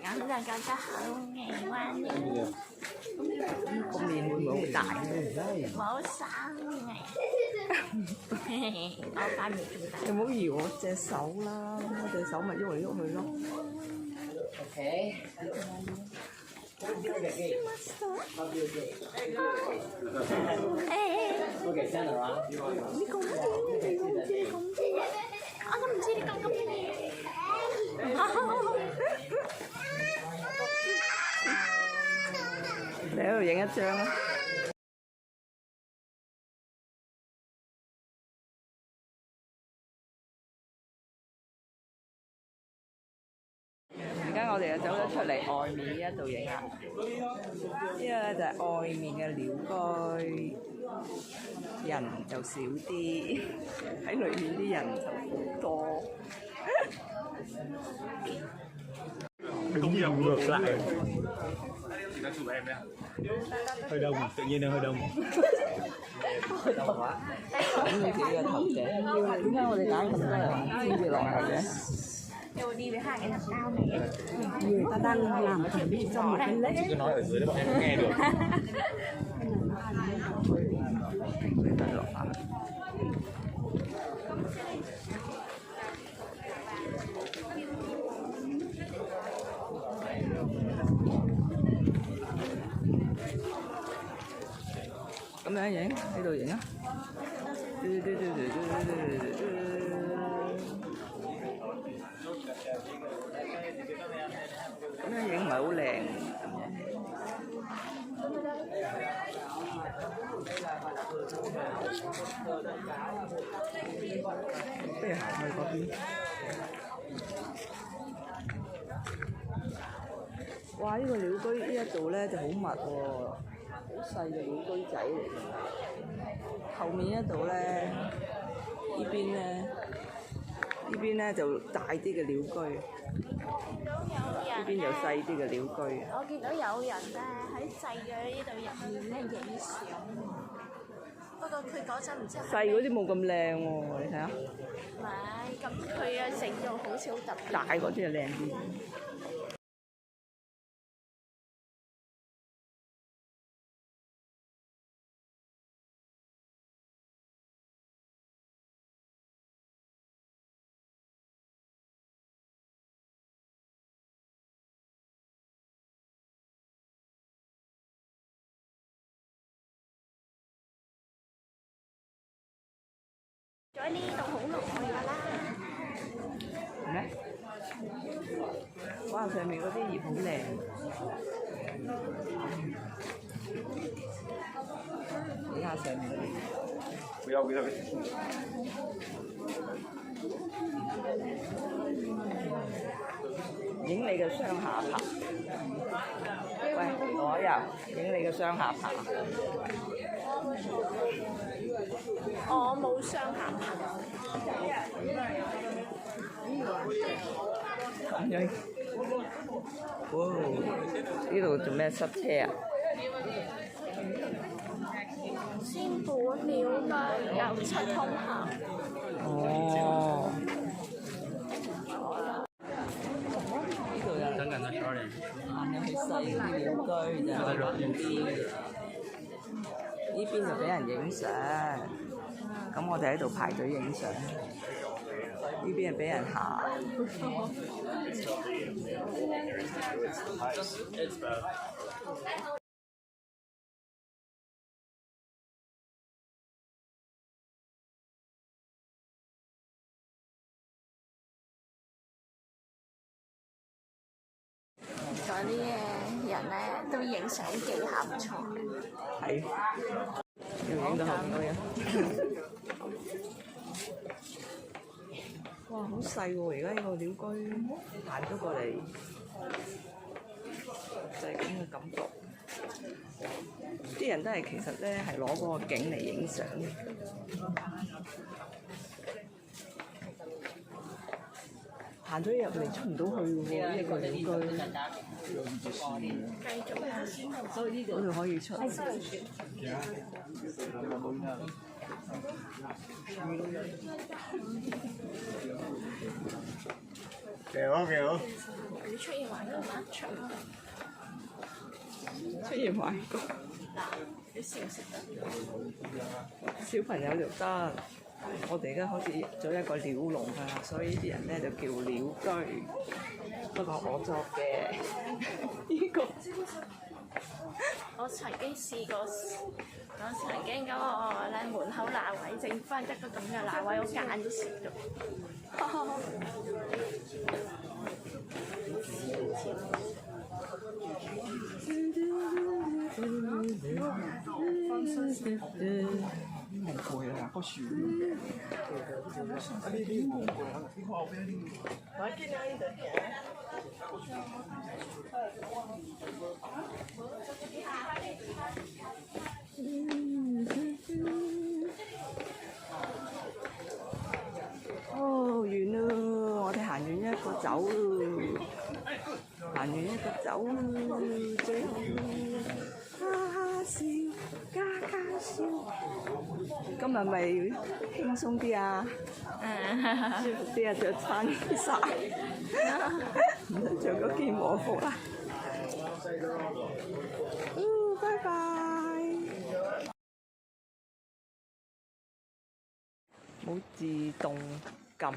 Ngắn ra cho chắc không ngày qua nha. Con miền會唔會好大咧？ Mở sáng ngày. Ở ba người chúng ta. 你唔好搖我隻手啦，我隻手咪喐嚟喐去咯。Okay. Okay, stand around. Đi cùng với đi cùng chứ. Nó mình chỉ đi con cái gì. Để喺度影一張啊！而家我哋就走咗出嚟外面呢一度影啦。呢個咧就係外面嘅鳥居，人就少啲，喺裏面啲人就好多。Đúng dòng ngược lại. Hơi đông, tự nhiên nó hơi đông. Giống như kiểu là thật trẻ. Nhưng mà點解我哋揀咁多人先至落嚟嘅Rồi đi với hai cái thằng cao này. Người ta đang làm chuẩn bị cho một cái lễ. Cứ nói ở dưới để bọn em có nghe được.咁樣影喺度影啊！咁樣影唔係好靚。不如行去嗰邊。哇！呢個鳥居呢一度咧就好密喎，好細嘅鳥居仔嚟嘅。後面一度咧，呢邊咧就大啲嘅鳥居。呢邊就細啲嘅鳥居。我見到有人咧喺細嘅呢度入面咧影相，不過佢嗰陣唔知細嗰啲冇咁靚喎，你睇下。唔係，咁佢嘅整到好似好特別。大嗰啲就靚啲。喺呢度好耐㗎啦。係咩？哇！上面嗰啲葉好靚。睇下上面嗰啲。不要，不要。影你嘅雙下巴。喂，我又影你嘅雙下巴。我冇雙下巴。咁樣。哇！呢度做咩塞車啊？仙本鳥居有七通行。哦。呢度有。等緊啦，12點。行入去細啲鳥居就好啲。呢邊就俾人影相，咁我哋喺度排隊影相。呢邊係俾人行。嗰啲人咧都影相技巧唔錯。係，要影到後面嗰人。哇！好細喎，而家呢個鳥居行咗過嚟，就係咁嘅感覺。啲人都係其實咧係攞嗰個景嚟影相。行咗入嚟出唔到去喎，呢個鳥居。嗰度可以出。好幾好。會出現玩個麻雀咯。出現玩具，嗱，你食唔食得？小朋友就得。我哋而家好似入咗一個鳥籠㗎，所以啲人咧就叫鳥居。不過我作嘅呢個，我曾經試過，我曾經嗰個咧門口罅位剩翻一個咁嘅罅位，我間都食咗。好攰啊！個樹。哦，完啦！我哋行完一個走咯，行完一個走咯，最後哈哈笑，加加笑。今日咪輕鬆啲啊，舒服啲啊，着襯衫，唔使着嗰件和服啦。拜拜。冇自動撳，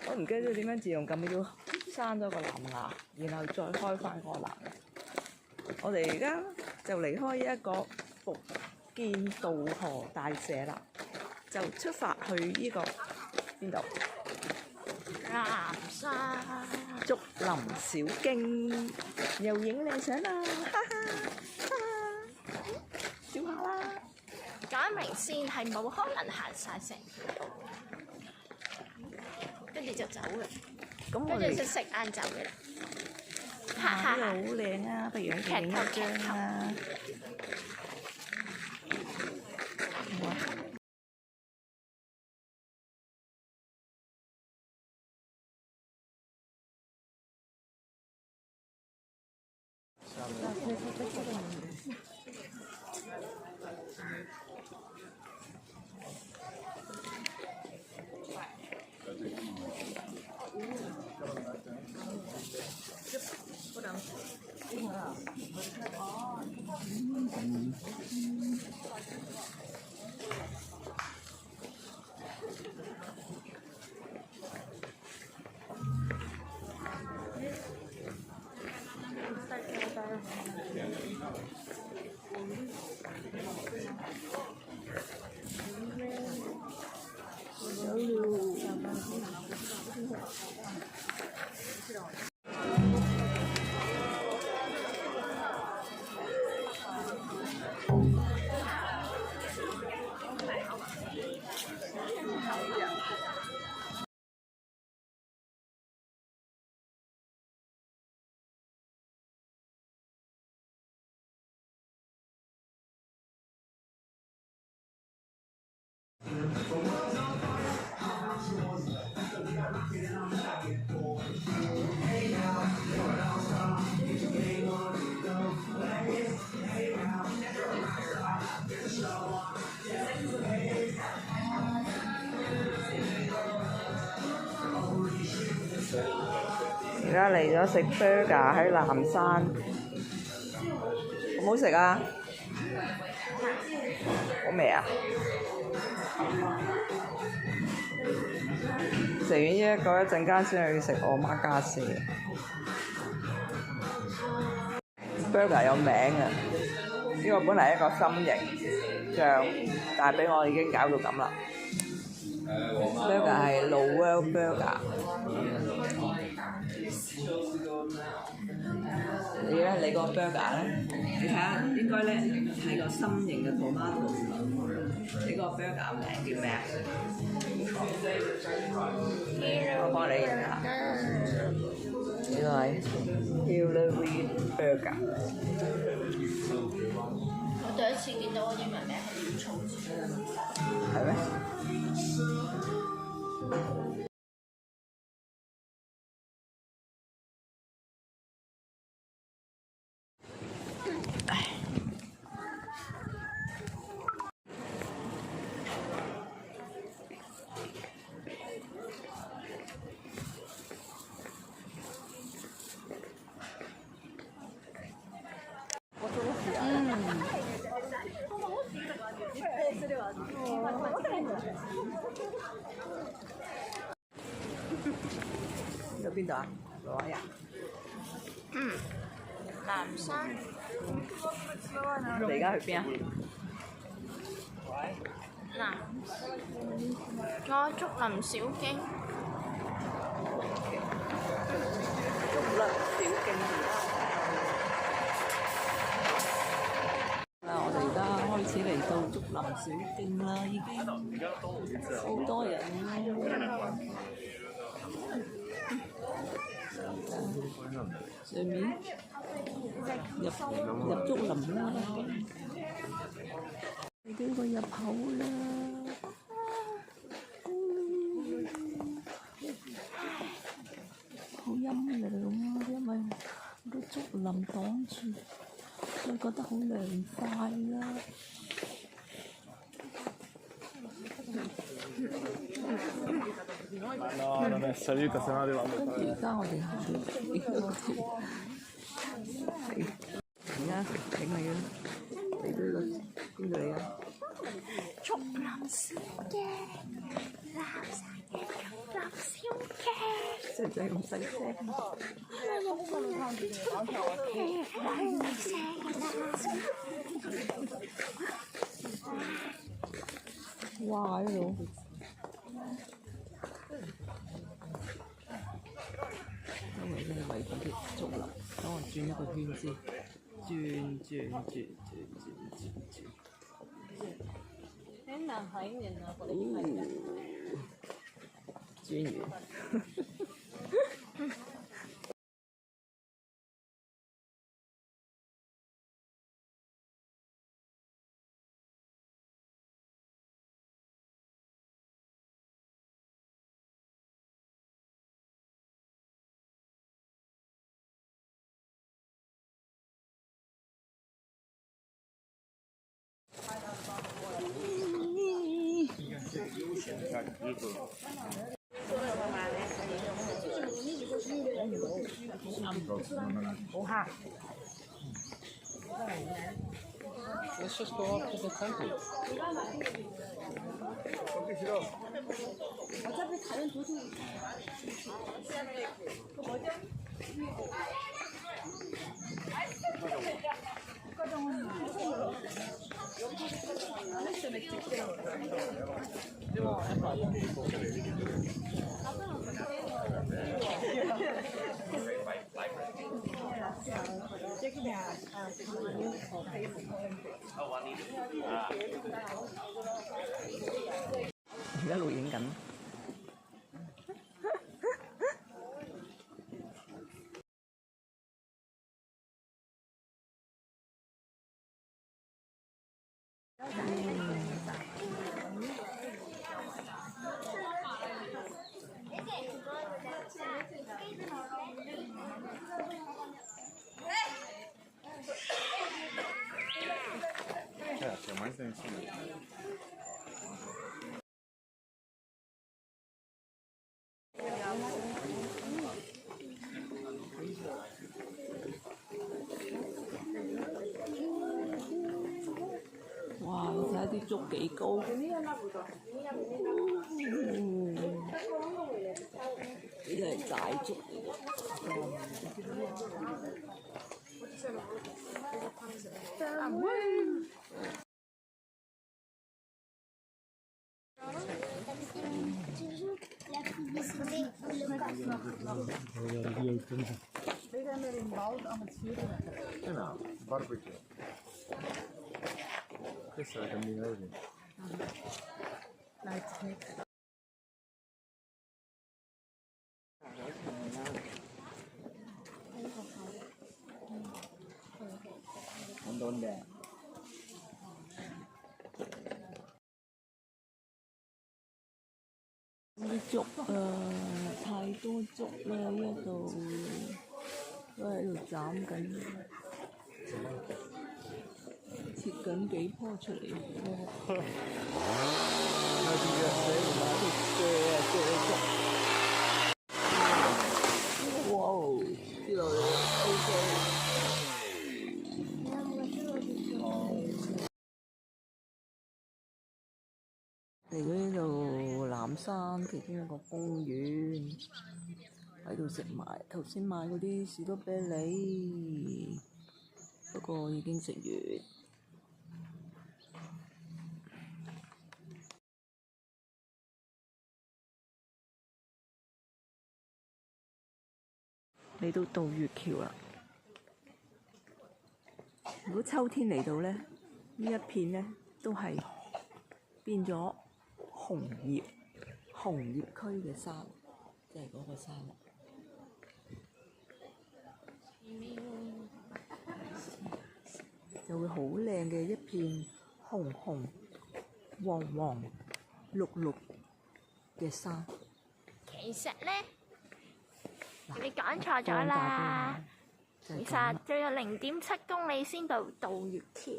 我唔記得咗點樣自動撳，要閂咗個藍牙，然後再開翻個藍牙。我哋而家就離開一個福建渡河大社啦，就出發去呢個邊度？南沙。竹林小徑，又影靚相啦，哈哈，笑下啦。講明先係冇可能行晒成條路，跟住就走啦。咁我跟住就哋食晏晝嘅啦。呢度好靚啊，不如喺度影一張啦。而家嚟咗食 burger 喺南山，好唔好食啊？好味啊！食完呢一個，一陣間先去食我媽家私。burger 有名啊！呢個本嚟一個心形醬，但係俾我已經搞到咁啦。burger 係 Lowell burger。你個 burger 咧，你睇下應該咧係個心形嘅 tomato。你個 burger 名叫咩啊？我幫你認下。呢個係 Hillary Burger。我第一次見到我英文名係廖松子。係咩？邊度啊？挪威啊？南山你而家去邊啊？南，我竹林小徑。竹林小徑我哋而家開始嚟到竹林小徑啦，已經好多人啦。上面入竹林啦，嚟到個入口啦。好陰涼啊，因為好多竹林擋住，所以覺得好涼快啦。跟住而家我哋行到呢個條，而家整你啦，你呢個邊度嚟啊？竹林小徑，南山嘅竹林小徑。使唔使咁細聲？哇！喺度〜因為真係圍住啲竹林，等我轉一個圈先，轉。轉完。好黑。Let's just go up to the temple.而家錄影緊。哇！你睇下啲竹幾高，呢啲係大竹嚟嘅。Genau, barbecue. Questa è la cammina così. Non donde? 啲竹啊，太多竹啦！呢度都喺度斬緊，切緊幾棵出嚟。有啲藥水同埋啲鋸竹。哇！跌落嚟啦！嚟到呢度南山其中一個公園，喺度食埋頭先買嗰啲士多啤梨，不過已經食完。嚟到渡月橋啦！如果秋天嚟到咧，呢一片咧都係變咗紅葉區嘅山，即係嗰個山啦。就會好靚嘅一片紅黃綠嘅山。其實咧，你講錯咗啦。其實仲有0.7公里先到渡月橋。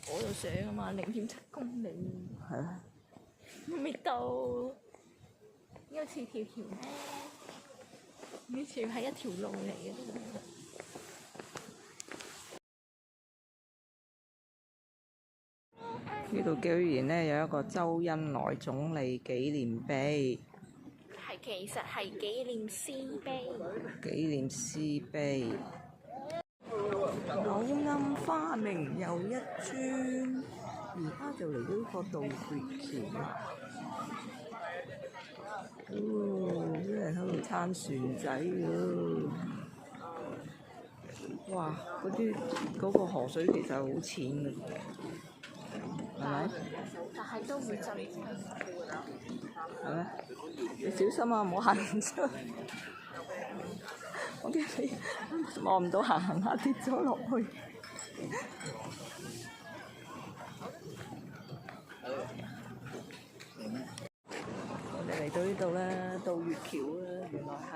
我度寫㗎嘛，0.7公里。係啊。未到，呢個似條橋咩？呢條係一條路嚟嘅。呢度居然咧有一個周恩來總理紀念碑。其實係紀念詩碑。紀念詩碑。柳暗花明又一村，而家就嚟到呢個渡月橋啦。啲人喺度撐船仔喎。哇！嗰個河水其實好淺嘅，係咪？但係都會浸。係咩？你小心啊！唔好行出。我驚你望唔到行下跌咗落去。我哋嚟到呢度咧，渡月橋啦，原來係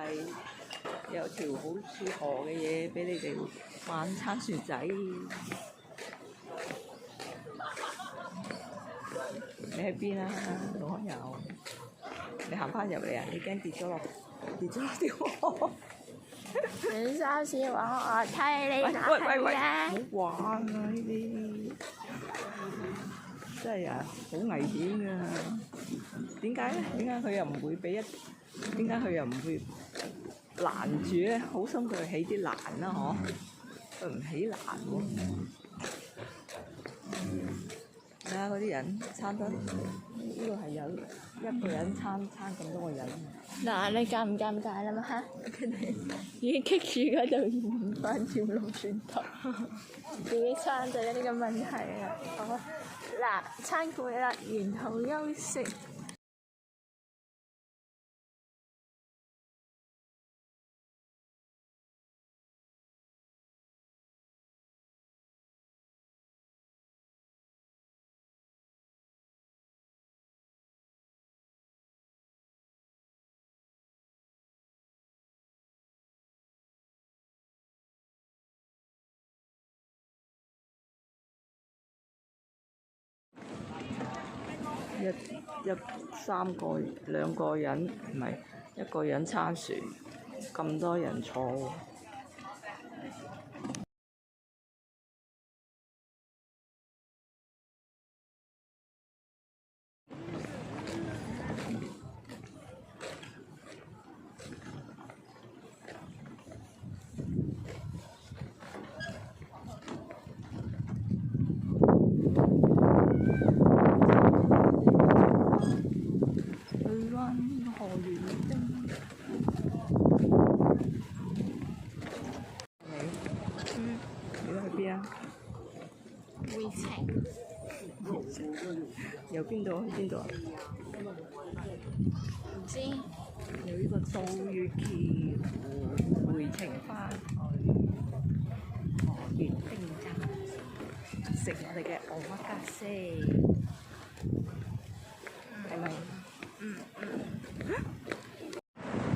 有條好似河嘅嘢俾你哋玩撐船仔。你喺邊啊，老朋友？你行翻入嚟啊！你驚跌咗落條河？你沙士玩我睇你打佢啊！唔好玩啊！呢啲真係啊，好危險㗎！點解咧？點解佢又唔會點解佢又唔會攔住咧？好心佢起啲欄啦，嗬？佢唔起欄喎。睇下嗰啲人撐得，呢個係有一個人撐咁多個人。嗱，你尷唔尷尬啦嘛嚇？已經棘住嗰度，唔翻條路轉頭，自己撐就有呢個問題啦。好，嗱，撐攰啦，沿途休息。兩個人唔係一個人撐船，咁多人坐喎。回程。由邊度去邊度啊？唔知。由呢個渡月橋回程返去河月汀站，食我哋嘅omakase，係咪？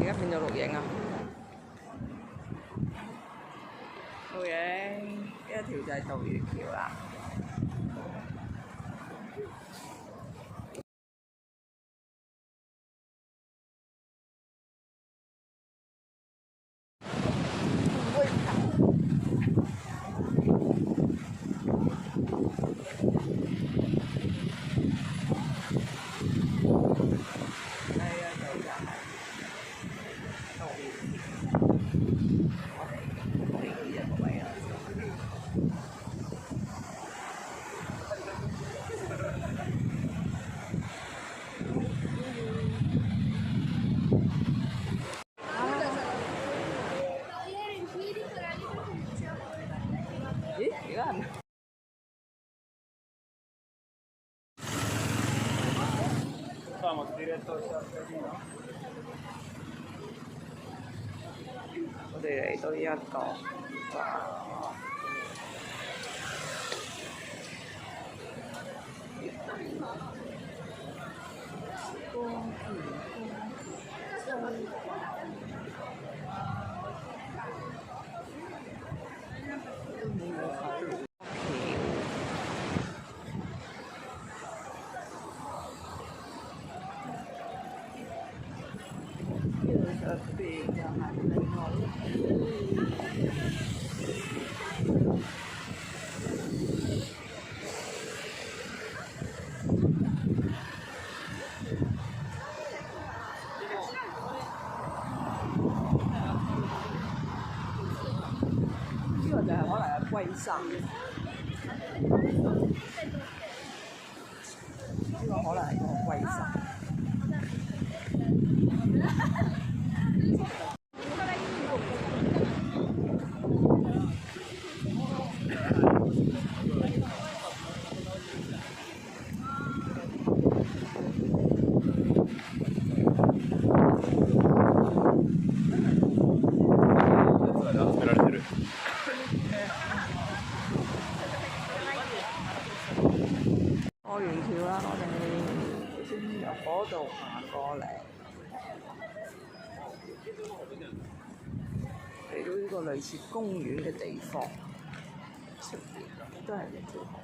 而家變咗錄影啊！錄影，呢一條就係渡月橋啦。我哋嚟到呢一個入邊又係另外呢個就係可能係龜山，呢個可能係個龜山。過完橋啦，我哋先由嗰度行過嚟，嚟到呢個類似公園嘅地方，出邊都係一條河。